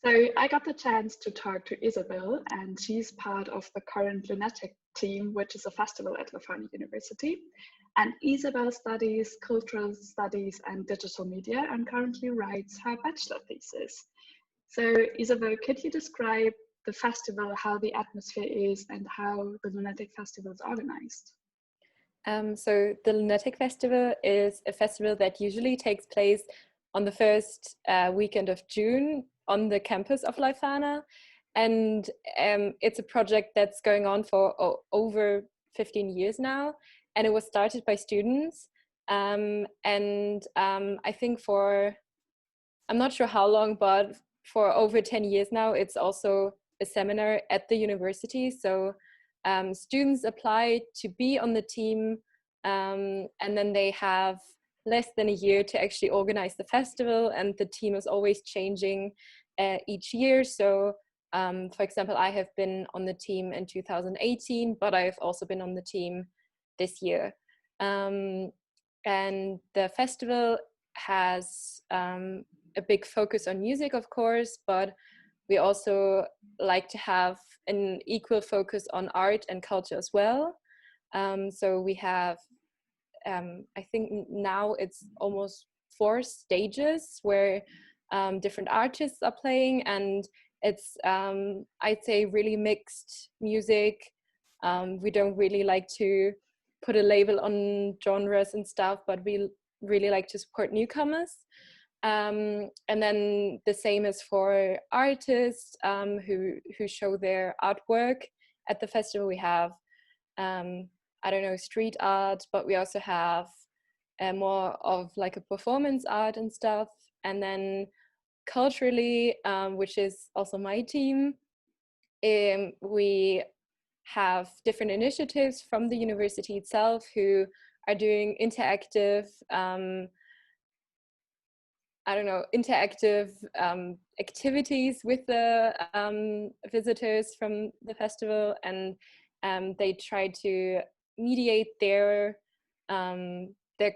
So I got the chance to talk to Isabel, and she's part of the current Lunatic team, which is a festival at Leuphana University. And Isabel studies cultural studies and digital media and currently writes her bachelor thesis. So Isabel, could you describe the festival, how the atmosphere is, and how the Lunatic Festival is organized? So the Lunatic Festival is a festival that usually takes place on the first weekend of June on the campus of Leuphana. And it's a project that's going on for over 15 years now. And it was started by students. I think I'm not sure how long, but for over 10 years now, it's also a seminar at the university. So students apply to be on the team, and then they have less than a year to actually organize the festival, and the team is always changing each year. So for example, I have been on the team in 2018, but I've also been on the team this year. And the festival has a big focus on music, of course, but we also like to have an equal focus on art and culture as well. So we have, I think now it's almost 4 stages where different artists are playing, and it's, I'd say, really mixed music. We don't really like to put a label on genres and stuff, but we really like to support newcomers. And then the same is for artists who show their artwork at the festival. We have, I don't know, street art, but we also have more of like a performance art and stuff. And then culturally, which is also my team, we have different initiatives from the university itself who are doing interactive activities with the visitors from the festival, and they try to mediate their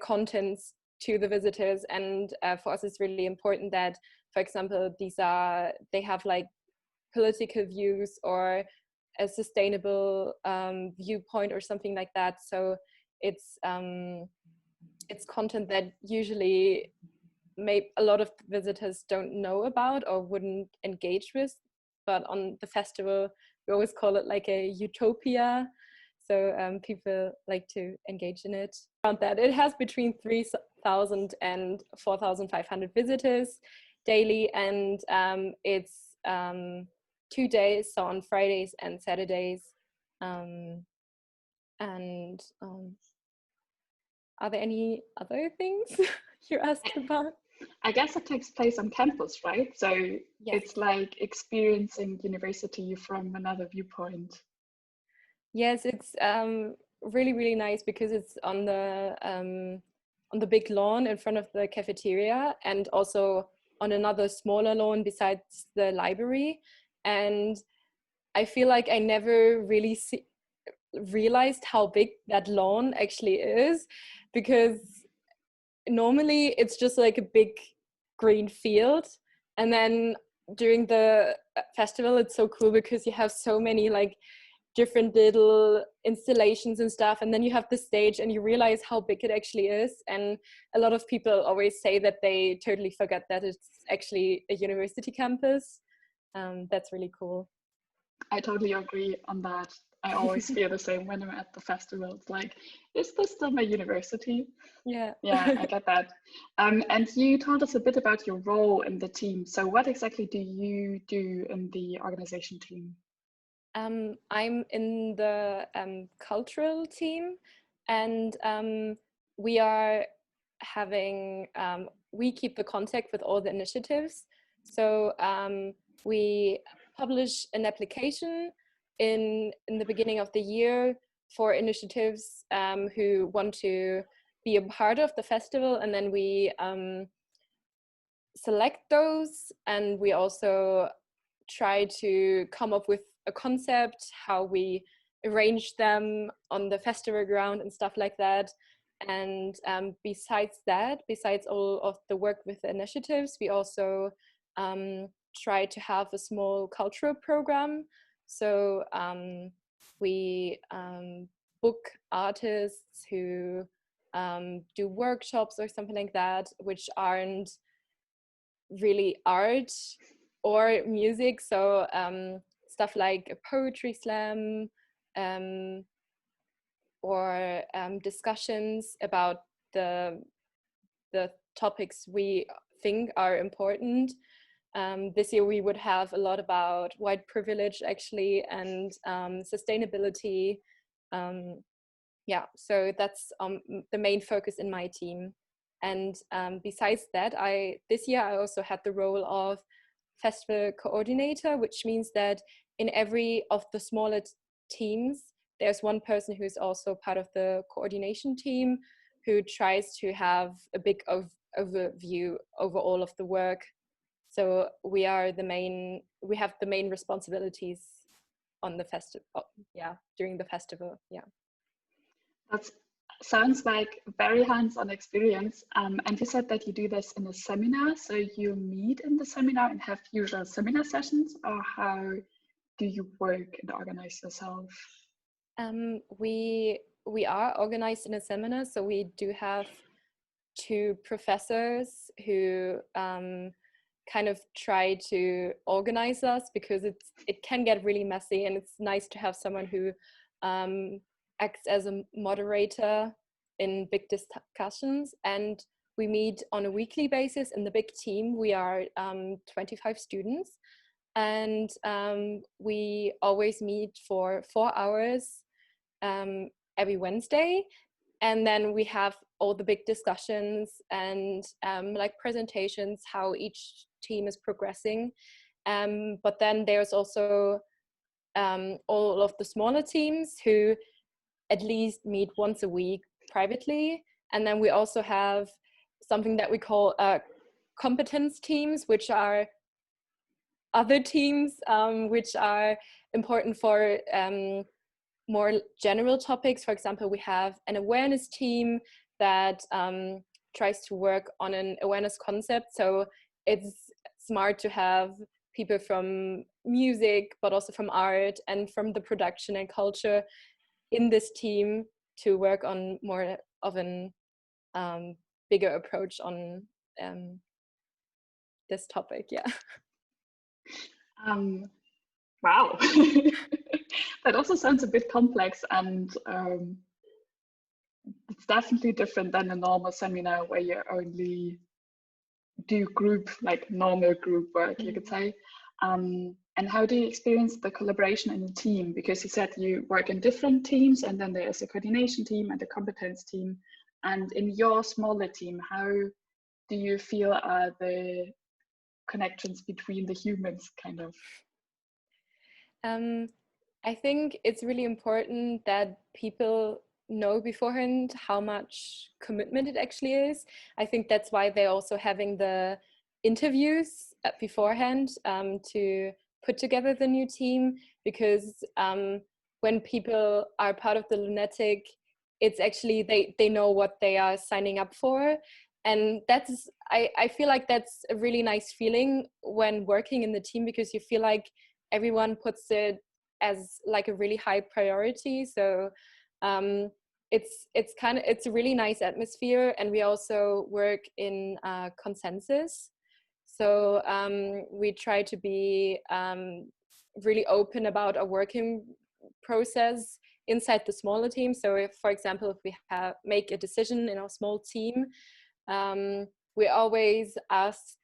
contents to the visitors. And for us, it's really important that, for example, they have like political views or a sustainable viewpoint or something like that. So it's content that usually a lot of visitors don't know about or wouldn't engage with, but on the festival we always call it like a utopia, so people like to engage in it. Around that, it has between 3,000 and 4,500 visitors daily, and it's 2 days, so on Fridays and Saturdays. Are there any other things you're asked about? I guess it takes place on campus, right? So yes. It's like experiencing university from another viewpoint. Yes, it's really, really nice because it's on the big lawn in front of the cafeteria, and also on another smaller lawn besides the library. And I feel like I never really realized how big that lawn actually is, because normally it's just like a big green field, and then during the festival it's so cool because you have so many like different little installations and stuff, and then you have the stage and you realize how big it actually is. And a lot of people always say that they totally forget that it's actually a university campus. That's really cool. I totally agree on that. I always feel the same when I'm at the festival. It's like, is this still my university? Yeah. Yeah, I get that. And you told us a bit about your role in the team. So what exactly do you do in the organization team? I'm in the cultural team, and we are having, we keep the contact with all the initiatives. So we publish an application in the beginning of the year for initiatives who want to be a part of the festival, and then we select those, and we also try to come up with a concept, how we arrange them on the festival ground and stuff like that. And besides all of the work with the initiatives, we also try to have a small cultural program. So we book artists who do workshops or something like that, which aren't really art or music. So stuff like a poetry slam, or discussions about the topics we think are important. This year we would have a lot about white privilege actually, and sustainability. Yeah, so that's the main focus in my team. And besides that, this year I also had the role of festival coordinator, which means that in every of the smaller teams, there's one person who's also part of the coordination team who tries to have a big overview over all of the work. So we have the main responsibilities on the festival, during the festival, yeah. That sounds like a very hands-on experience. And you said that you do this in a seminar, so you meet in the seminar and have usual seminar sessions, or how do you work and organize yourself? We are organized in a seminar, so we do have 2 professors who kind of try to organize us, because it can get really messy, and it's nice to have someone who acts as a moderator in big discussions. And we meet on a weekly basis in the big team. We are 25 students, and we always meet for 4 hours every Wednesday. And then we have all the big discussions and like presentations, how each team is progressing. But then there's also all of the smaller teams who at least meet once a week privately. And then we also have something that we call competence teams, which are other teams which are important for more general topics. For example, we have an awareness team that tries to work on an awareness concept. So it's smart to have people from music, but also from art and from the production and culture in this team to work on more of an bigger approach on this topic. Yeah. Wow. That also sounds a bit complex, and it's definitely different than a normal seminar where you only do normal group work, you could say. And how do you experience the collaboration in a team? Because you said you work in different teams, and then there's a coordination team and a competence team. And in your smaller team, how do you feel are the connections between the humans, kind of? I think it's really important that people know beforehand how much commitment it actually is. I think that's why they're also having the interviews beforehand to put together the new team, because when people are part of the Lunatic, it's actually they know what they are signing up for. And that's I feel like that's a really nice feeling when working in the team, because you feel like everyone puts it as like a really high priority. So it's a really nice atmosphere. And we also work in consensus. So we try to be really open about our working process inside the smaller team. So if, for example, if we make a decision in our small team, we always ask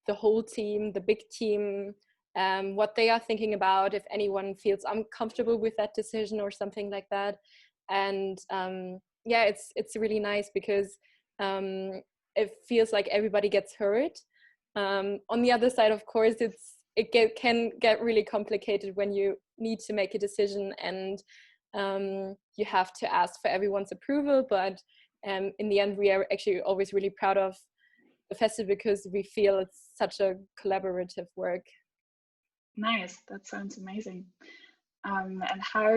the whole team, the big team, what they are thinking about, if anyone feels uncomfortable with that decision or something like that. And yeah, it's really nice because it feels like everybody gets heard. On the other side, of course, it can get really complicated when you need to make a decision and you have to ask for everyone's approval. But in the end, we are actually always really proud of the festival because we feel it's such a collaborative work. Nice, that sounds amazing. And how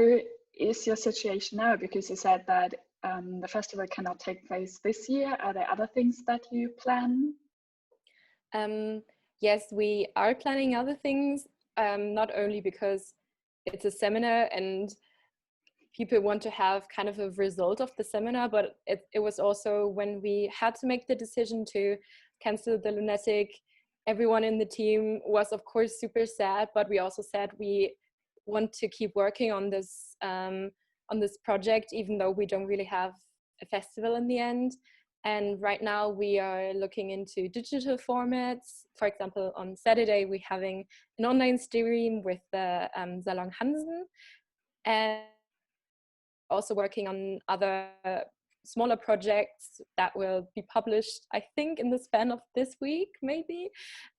is your situation now? Because you said that the festival cannot take place this year. Are there other things that you plan? yes, we are planning other things, not only because it's a seminar and people want to have kind of a result of the seminar, but it was also when we had to make the decision to cancel the Lunatic, everyone in the team was of course super sad, but we also said we want to keep working on this project, even though we don't really have a festival in the end. And right now we are looking into digital formats. For example, on Saturday, we're having an online stream with the Salon Hansen, and also working on other smaller projects that will be published, I think, in the span of this week, maybe.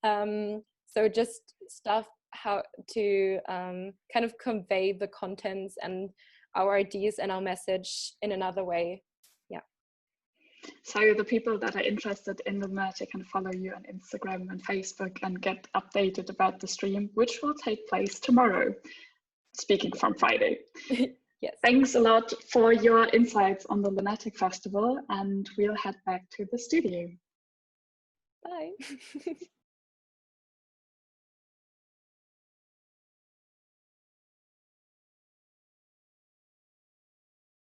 So just stuff how to kind of convey the contents and our ideas and our message in another way. Yeah. So the people that are interested in the Lunatic can follow you on Instagram and Facebook and get updated about the stream, which will take place tomorrow, speaking from Friday. Yes. Thanks a lot for your insights on the Lunatic Festival, and we'll head back to the studio. Bye.